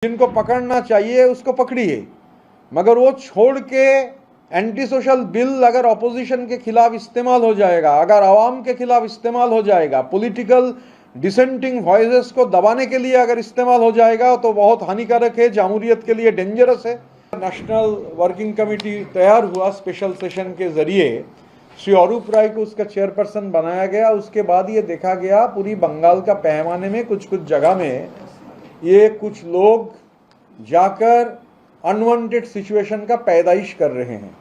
जिनको पकड़ना चाहिए उसको पकड़िए, मगर वो छोड़ के एंटी सोशल बिल अगर ऑपोजिशन के खिलाफ इस्तेमाल हो जाएगा, अगर आवाम के खिलाफ इस्तेमाल हो जाएगा, पॉलिटिकल डिसेंटिंग वॉइसेस को दबाने के लिए अगर इस्तेमाल हो जाएगा तो बहुत हानिकारक है, jamहूरियत के लिए डेंजरस है। नेशनल वर्किंग कमेटी तैयार हुआ, स्पेशल सेशन के जरिए श्री अरूप राय को उसका चेयरपर्सन बनाया गया। उसके बाद ये देखा गया पूरी बंगाल का पैमाने में कुछ कुछ जगह में ये कुछ लोग जाकर अनवांटेड सिचुएशन का पैदाइश कर रहे हैं।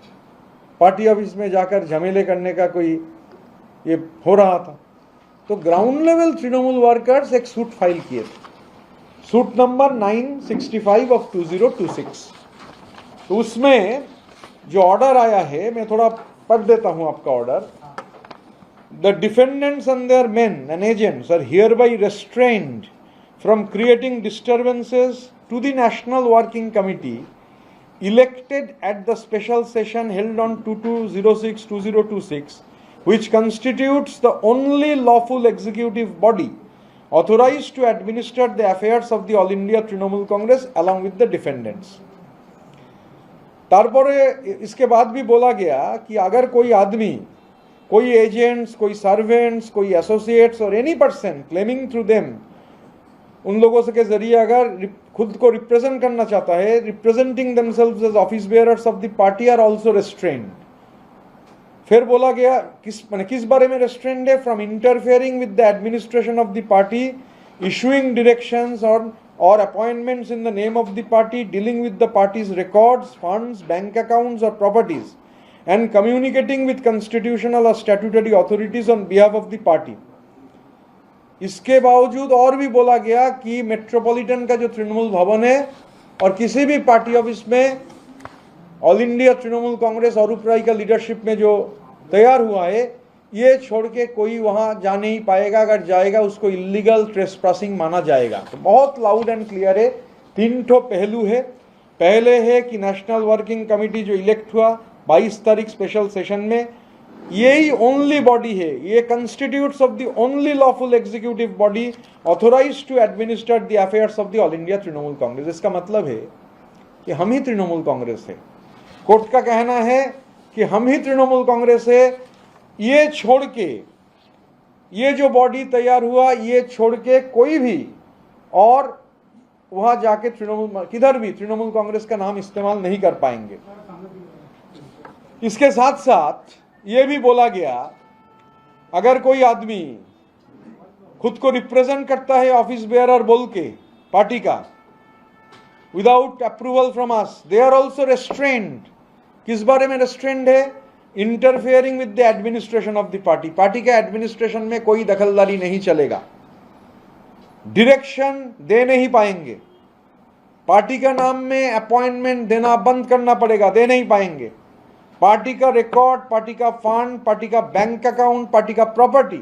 पार्टी ऑफिस में जाकर झमेले करने का कोई ये हो रहा था, तो ग्राउंड लेवल तृणमूल वर्कर्स एक सूट फाइल किए थे, सूट नंबर 965 ऑफ 2026। तो उसमें जो ऑर्डर आया है, मैं थोड़ा पढ़ देता हूं आपका order. The defendants and their men and agents are hereby restrained from creating disturbances to the National Working Committee elected at the special session held on 2206-2026, which constitutes the only lawful executive body authorized to administer the affairs of the All India Trinamool Congress along with the defendants. तारपरे इसके बाद भी बोला गया कि अगर कोई आदमी, कोई एजेंट्स, कोई सर्वेंट्स, कोई एसोसिएट्स और any person claiming through them, उन लोगों से के जरिए अगर खुद को रिप्रेजेंट करना चाहता है, representing themselves as office bearers of the party are also restrained. फिर बोला गया किस बारे में रेस्ट्रेन्ड है? From interfering with the administration of the party, issuing directions और appointments in the name of the party, dealing with the party's records, funds, bank accounts और properties, and communicating with constitutional और statutory authorities on behalf of the party. इसके बावजूद और भी बोला गया कि मेट्रोपॉलिटन का जो तृणमूल भवन है और किसी भी पार्टी ऑफिस में ऑल इंडिया तृणमूल कांग्रेस अरूप राय का लीडरशिप में जो तैयार हुआ है, ये छोड़ के कोई वहां जा नहीं पाएगा। अगर जाएगा उसको इलीगल ट्रेसपासिंग माना जाएगा। तो बहुत लाउड एंड क्लियर है। 3 ठो पहलू है। पहले है कि नेशनल वर्किंग कमेटी जो इलेक्ट हुआ 22 तारीख स्पेशल सेशन में, यही ओनली बॉडी है, ये constitutes of the only lawful executive body authorised to administer the affairs of the All India Trinamool Congress. इसका मतलब है कि हम ही तृणमूल कांग्रेस है। कोर्ट का कहना है कि हम ही तृणमूल कांग्रेस है। ये छोड़ के, ये जो बॉडी तैयार हुआ, ये छोड़ के कोई भी और वहां जाके तृणमूल किधर भी तृणमूल कांग्रेस का नाम इस्तेमाल नहीं कर पाएंगे। इसके साथ साथ ये भी बोला गया, अगर कोई आदमी खुद को रिप्रेजेंट करता है ऑफिस बेयरर बोल के पार्टी का, without approval from us, they are also restrained. किस बारे में रेस्ट्रेन्ड है? Interfering with the administration of the party. Party के एडमिनिस्ट्रेशन में कोई दखलदारी नहीं चलेगा, डायरेक्शन दे नहीं पाएंगे, पार्टी का नाम में अपॉइंटमेंट देना बंद करना पड़ेगा, दे नहीं पाएंगे। पार्टी का रिकॉर्ड, पार्टी का फंड, पार्टी का बैंक अकाउंट, पार्टी का प्रॉपर्टी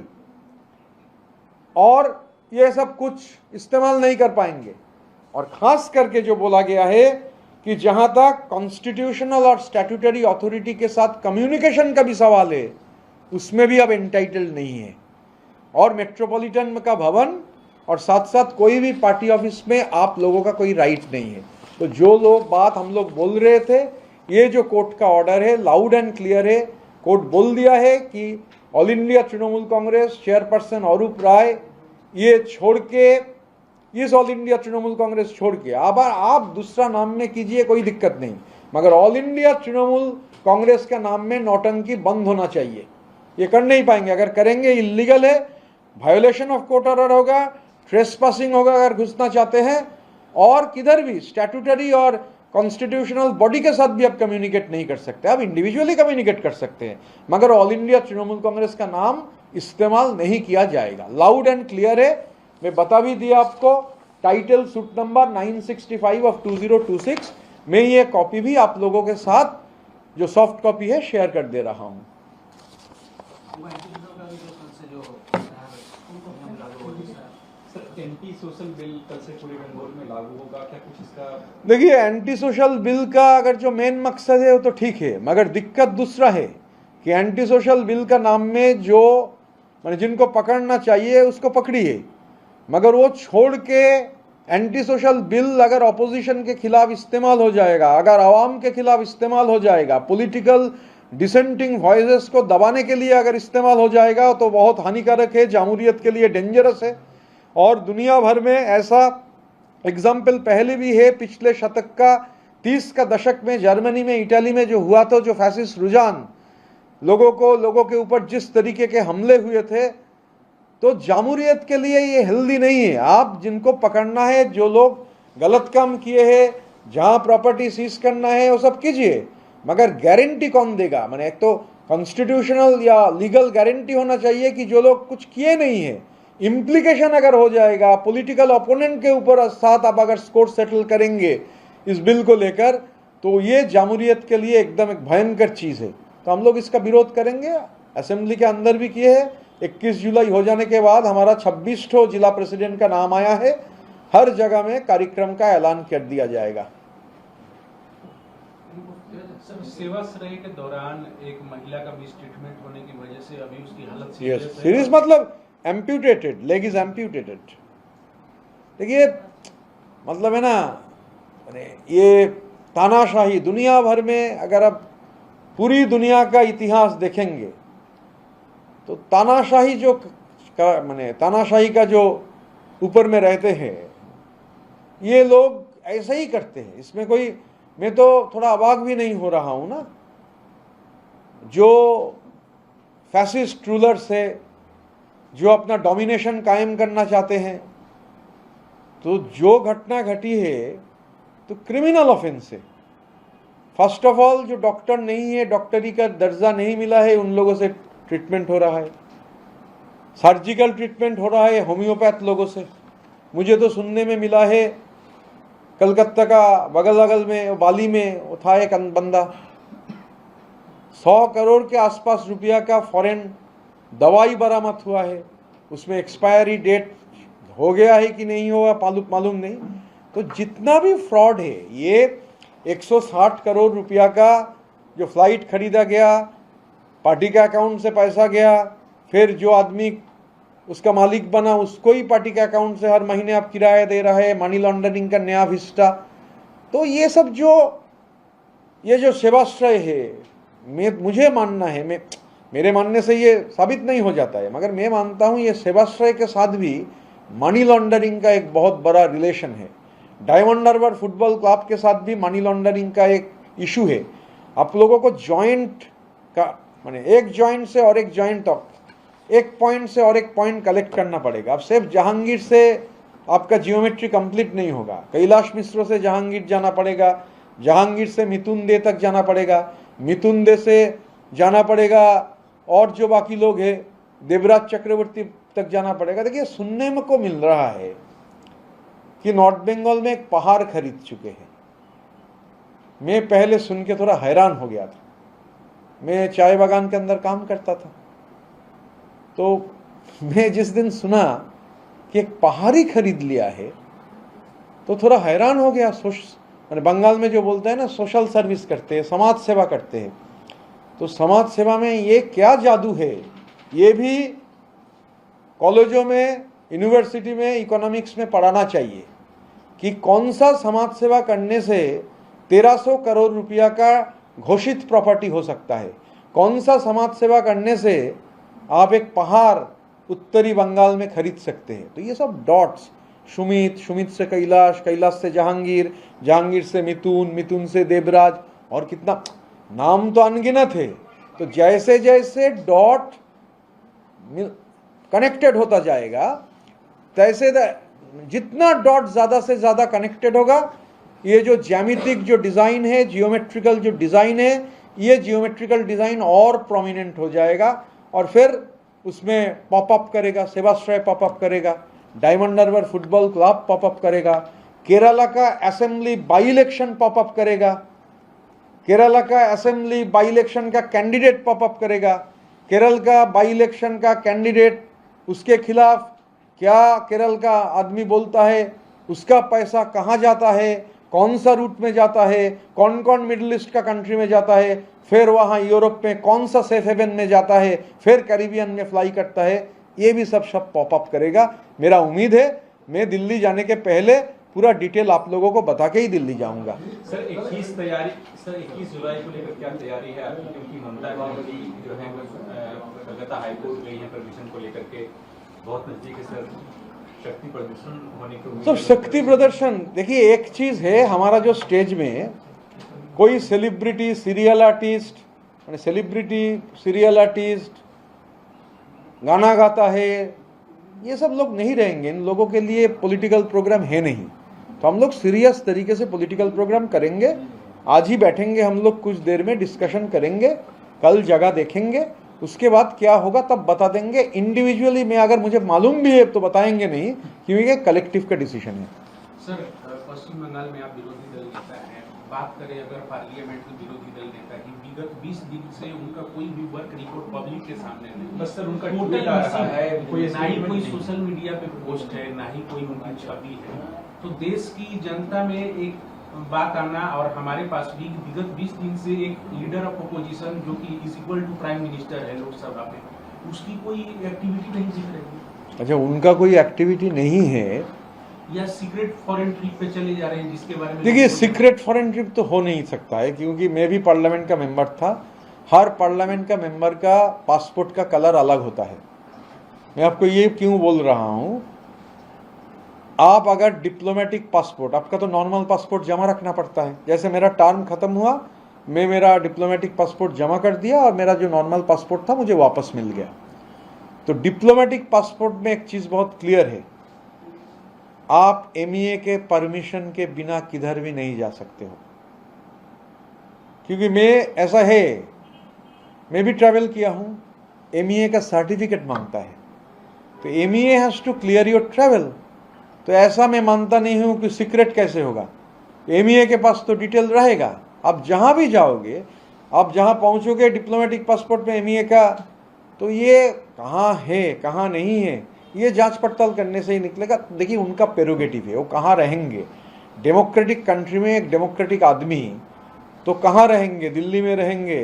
और ये सब कुछ इस्तेमाल नहीं कर पाएंगे। और खास करके जो बोला गया है कि जहां तक कॉन्स्टिट्यूशनल और स्टैट्यूटरी अथॉरिटी के साथ कम्युनिकेशन का भी सवाल है, उसमें भी अब एंटाइटल्ड नहीं है। और मेट्रोपॉलिटन का भवन और साथ साथ कोई भी पार्टी ऑफिस में आप लोगों का कोई राइट नहीं है। तो जो लोग बात हम लोग बोल रहे थे, ये जो कोर्ट का ऑर्डर है लाउड एंड क्लियर है। कोर्ट बोल दिया है कि all India Trinamool Congress chairperson Arup Roy ये छोड़ के, इस ऑल इंडिया तृणमूल कांग्रेस छोड़ के अब आप दूसरा नाम में कीजिए, कोई दिक्कत नहीं, मगर ऑल इंडिया तृणमूल कांग्रेस का नाम में नौटंकी बंद होना चाहिए। ये कर नहीं पाएंगे। अगर करेंगे इलीगल है, वायोलेशन ऑफ कोर्ट ऑर्डर होगा, ट्रेसपासिंग होगा अगर घुसना चाहते हैं। और किधर भी स्टैट्यूटरी और कॉन्स्टिट्यूशनल बॉडी के साथ भी आप कम्युनिकेट नहीं कर सकते। आप इंडिविजुअली कम्युनिकेट कर सकते हैं, मगर ऑल इंडिया तृणमूल कांग्रेस का नाम इस्तेमाल नहीं किया जाएगा। लाउड एंड क्लियर है। मैं बता भी दिया आपको, टाइटल सूट नंबर 965 ऑफ 2026 में ये कॉपी भी आप लोगों के साथ जो सॉफ्ट कॉपी है शेयर कर दे रहा हूं। एंटी सोशल बिल कल से पूरे बंगाल में लागू होगा क्या? कुछ इसका देखिए, एंटी सोशल बिल का अगर जो मेन मकसद है वो तो ठीक है, मगर दिक्कत दूसरा है कि एंटी सोशल बिल का नाम में जो जिनको पकड़ना चाहिए उसको पकड़िए, मगर वो छोड़ के एंटी सोशल बिल अगर ऑपोजिशन के खिलाफ इस्तेमाल हो जाएगा, अगर आवाम के खिलाफ इस्तेमाल हो जाएगा, पॉलिटिकल डिसेंटिंग वॉइसेस को दबाने के लिए अगर इस्तेमाल हो जाएगा तो बहुत हानिकारक है, जामहूरियत के लिए डेंजरस है। और दुनिया भर में ऐसा एग्जाम्पल पहले भी है, पिछले शतक का 30 का दशक में जर्मनी में, इटली में जो हुआ था, जो फैसिस्ट रुझान लोगों के ऊपर जिस तरीके के हमले हुए थे, तो जामहूरियत के लिए ये हेल्दी नहीं है। आप जिनको पकड़ना है, जो लोग गलत काम किए हैं, जहां प्रॉपर्टी सीज करना है वो सब कीजिए, मगर गारंटी कौन देगा? मैंने एक तो कॉन्स्टिट्यूशनल या लीगल गारंटी होना चाहिए कि जो लोग कुछ किए नहीं है, इम्प्लीकेशन अगर हो जाएगा, पॉलिटिकल ओपोनेंट के ऊपर साथ आप अगर स्कोर सेटल करेंगे इस बिल को लेकर, तो ये जामहूरियत के लिए एकदम एक भयंकर चीज़ है। तो हम लोग इसका विरोध करेंगे, असेंबली के अंदर भी किए हैं। 21 जुलाई हो जाने के बाद हमारा 26 ठो जिला प्रेसिडेंट का नाम आया है, हर जगह में कार्यक्रम का ऐलान कर दिया जाएगा। सर, सेवाश्रय के दौरान एक महिला का मिसट्रीटमेंट होने की वजह से अभी उसकी हालत सीरियस मतलब एम्प्यूटेटेड, लेग इज एम्प्यूटेटेड। देखिए मतलब है ना, ये तानाशाही दुनिया भर में, अगर आप पूरी दुनिया का इतिहास देखेंगे तो तानाशाही तानाशाही का जो ऊपर में रहते हैं, ये लोग ऐसे ही करते हैं। इसमें कोई, मैं तो थोड़ा अबाक भी नहीं हो रहा हूं ना, जो फैसिस्ट रूलर्स है, जो अपना डोमिनेशन कायम करना चाहते हैं, तो जो घटना घटी है तो क्रिमिनल ऑफेंस है। फर्स्ट ऑफ ऑल, जो डॉक्टर नहीं है, डॉक्टरी का दर्जा नहीं मिला है, उन लोगों से ट्रीटमेंट हो रहा है, सर्जिकल ट्रीटमेंट हो रहा है होम्योपैथ लोगों से। मुझे तो सुनने में मिला है, कलकत्ता का बगल में बाली में वो था एक बंदा, 100 करोड़ के आसपास रुपया का फॉरेन दवाई बरामद हुआ है, उसमें एक्सपायरी डेट हो गया है कि नहीं हुआ मालूम नहीं। तो जितना भी फ्रॉड है, ये 160 करोड़ रुपया का जो फ्लाइट खरीदा गया, पार्टी के अकाउंट से पैसा गया, फिर जो आदमी उसका मालिक बना उसको ही पार्टी के अकाउंट से हर महीने आप किराया दे रहा है, मनी लॉन्ड्रिंग का नया विस्टा। तो ये सब ये जो सेवाश्रय है, मुझे मानना है, मेरे मानने से ये साबित नहीं हो जाता है, मगर मैं मानता हूँ ये सेवाश्रय के साथ भी मनी लॉन्ड्रिंग का एक बहुत बड़ा रिलेशन है। डायमंड हार्बर फुटबॉल क्लब के साथ भी मनी लॉन्ड्रिंग का एक इशू है। आप लोगों को जॉइंट का माने एक जॉइंट से और एक जॉइंट तक, एक पॉइंट से और एक पॉइंट कलेक्ट करना पड़ेगा। अब सिर्फ जहांगीर से आपका जियोमेट्री कंप्लीट नहीं होगा, कैलाश मिश्र से जहांगीर जाना पड़ेगा, जहांगीर से मिथुन दे तक जाना पड़ेगा, मिथुन दे से जाना पड़ेगा, और जो बाकी लोग हैं देवराज चक्रवर्ती तक जाना पड़ेगा। देखिए सुनने में को मिल रहा है कि नॉर्थ बंगाल में एक पहाड़ खरीद चुके हैं। मैं पहले सुन के थोड़ा हैरान हो गया था, मैं चाय बागान के अंदर काम करता था, तो मैं जिस दिन सुना कि एक पहाड़ी खरीद लिया है तो थोड़ा हैरान हो गया। बंगाल में जो बोलते हैं ना, सोशल सर्विस करते हैं, समाज सेवा करते हैं, तो समाज सेवा में ये क्या जादू है, ये भी कॉलेजों में, यूनिवर्सिटी में, इकोनॉमिक्स में पढ़ाना चाहिए कि कौन सा समाज सेवा करने से 1300 करोड़ रुपया का घोषित प्रॉपर्टी हो सकता है, कौन सा समाज सेवा करने से आप एक पहाड़ उत्तरी बंगाल में खरीद सकते हैं। तो ये सब डॉट्स, सुमित से कैलाश, कैलाश से जहांगीर, जहांगीर से मिथुन, मिथुन से देवराज, और कितना नाम तो अनगिनत है। तो जैसे जैसे डॉट कनेक्टेड होता जाएगा, तैसे जितना डॉट ज्यादा से ज्यादा कनेक्टेड होगा, ये जो ज्यामितिक जो डिजाइन है, जियोमेट्रिकल जो डिजाइन है, ये जियोमेट्रिकल डिजाइन और प्रोमिनेंट हो जाएगा, और फिर उसमें पॉपअप करेगा, सेवाश्रय पॉपअप करेगा, Diamond Harbour Football Club pop up करेगा, केरला का असेंबली बाई इलेक्शन पॉपअप करेगा, केरला का असेंबली बाई इलेक्शन का कैंडिडेट पॉपअप करेगा, केरल का बाई इलेक्शन का कैंडिडेट, उसके खिलाफ क्या केरल का आदमी बोलता है, उसका पैसा कहाँ जाता है, कौन सा रूट में जाता है, कौन कौन मिडिल ईस्ट का कंट्री में जाता है, फिर वहाँ यूरोप में कौन सा सेफ हेवन में जाता है, फिर कैरिबियन में फ्लाई करता है, ये भी सब पॉपअप करेगा। मेरा उम्मीद है मैं दिल्ली जाने के पहले पूरा डिटेल आप लोगों को बता के ही दिल्ली जाऊंगा। सर 21 जुलाई को लेकर क्या तैयारी है आपकी, क्योंकि ममता बनर्जी जो है कलकत्ता हाईकोर्ट गई है परमिशन को लेकर के, बहुत नजदीक है सर, शक्ति प्रदर्शन होने के तो शक्ति प्रदर्शन देखिए, एक चीज है हमारा जो स्टेज में कोई सेलिब्रिटी सीरियल आर्टिस्ट गाना गाता है, ये सब लोग नहीं रहेंगे। इन लोगों के लिए पॉलिटिकल प्रोग्राम है नहीं। तो हम लोग सीरियस तरीके से पॉलिटिकल प्रोग्राम करेंगे। आज ही बैठेंगे हम लोग, कुछ देर में डिस्कशन करेंगे, कल जगह देखेंगे, उसके बाद क्या होगा तब बता देंगे। इंडिविजुअली में अगर मुझे मालूम भी है तो बताएंगे नहीं, क्योंकि कलेक्टिव का डिसीजन है। सर पश्चिम बंगाल में आप विरोधी दल नेता हैं, बात करें अगर पार्लियामेंट में विरोधी दल नेता की, विगत 20 दिन से उनका कोई भी वर्क रिपोर्ट पब्लिक के सामने नहीं। बस सर उनका टोटल ट्वीट आ रहा है, कोई ना ही कोई नहीं। सोशल मीडिया पे पोस्ट है, ना ही कोई उनकी छवि है। तो देश की जनता में एक बात आना, और हमारे पास भी विगत 20 दिन से एक लीडर ऑफ अपोजिशन जो कि is equal to prime minister है लोकसभा में, उसकी कोई एक्टिविटी नहीं दिख रही। अच्छा, उनका कोई एक्टिविटी नहीं है या सीक्रेट फॉरेन ट्रिप पे चले जा रहे हैं, जिसके बारे में देखिए, सीक्रेट फॉरेन ट्रिप तो हो नहीं सकता है, क्योंकि मैं भी पार्लियामेंट का मेंबर था। हर पार्लियामेंट का मेंबर का पासपोर्ट का कलर अलग होता है। मैं आपको ये क्यों बोल रहा हूं, आप अगर डिप्लोमेटिक पासपोर्ट, आपका तो नॉर्मल पासपोर्ट जमा रखना पड़ता है। जैसे मेरा टर्म खत्म हुआ, मैं मेरा डिप्लोमेटिक पासपोर्ट जमा कर दिया और मेरा जो नॉर्मल पासपोर्ट था मुझे वापस मिल गया। तो डिप्लोमेटिक पासपोर्ट में एक चीज बहुत क्लियर है, आप एमईए के परमिशन के बिना किधर भी नहीं जा सकते हो। क्योंकि ऐसा है, मैं भी ट्रैवल किया हूं, एमईए का सर्टिफिकेट मांगता है, तो MEA has to clear your travel. तो ऐसा मैं मानता नहीं हूं कि सीक्रेट कैसे होगा, एमईए के पास तो डिटेल रहेगा। आप जहां भी जाओगे, आप जहां पहुंचोगे डिप्लोमेटिक पासपोर्ट में एमईए का, तो ये कहाँ है कहाँ नहीं है, ये जांच पड़ताल करने से ही निकलेगा। देखिए, उनका प्रेरोगेटिव है, वो कहाँ रहेंगे। डेमोक्रेटिक कंट्री में एक डेमोक्रेटिक आदमी तो कहाँ रहेंगे, दिल्ली में रहेंगे,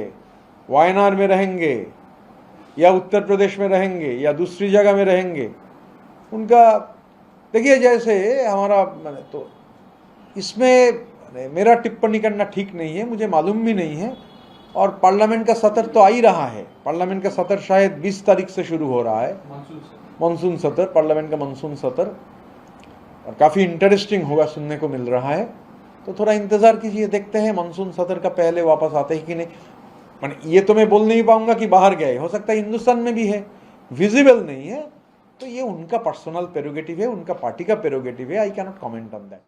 वायनाड में रहेंगे, या उत्तर प्रदेश में रहेंगे, या दूसरी जगह में रहेंगे। उनका देखिए, जैसे हमारा, तो इसमें मेरा टिप्पणी करना ठीक नहीं है, मुझे मालूम भी नहीं है। और पार्लियामेंट का सत्र तो आ ही रहा है, पार्लियामेंट का सत्र शायद 20 तारीख से शुरू हो रहा है, मानसून सत्र, पार्लियामेंट का मानसून सत्र, और काफ़ी इंटरेस्टिंग होगा, सुनने को मिल रहा है। तो थोड़ा इंतज़ार कीजिए, देखते हैं मानसून सत्र का पहले वापस आते हैं कि नहीं। ये तो मैं बोल नहीं पाऊंगा कि बाहर गए, हो सकता है हिंदुस्तान में भी है, विजिबल नहीं है। तो ये उनका पर्सनल प्रेरोगेटिव है, उनका पार्टी का प्रेरोगेटिव है। I cannot comment on that.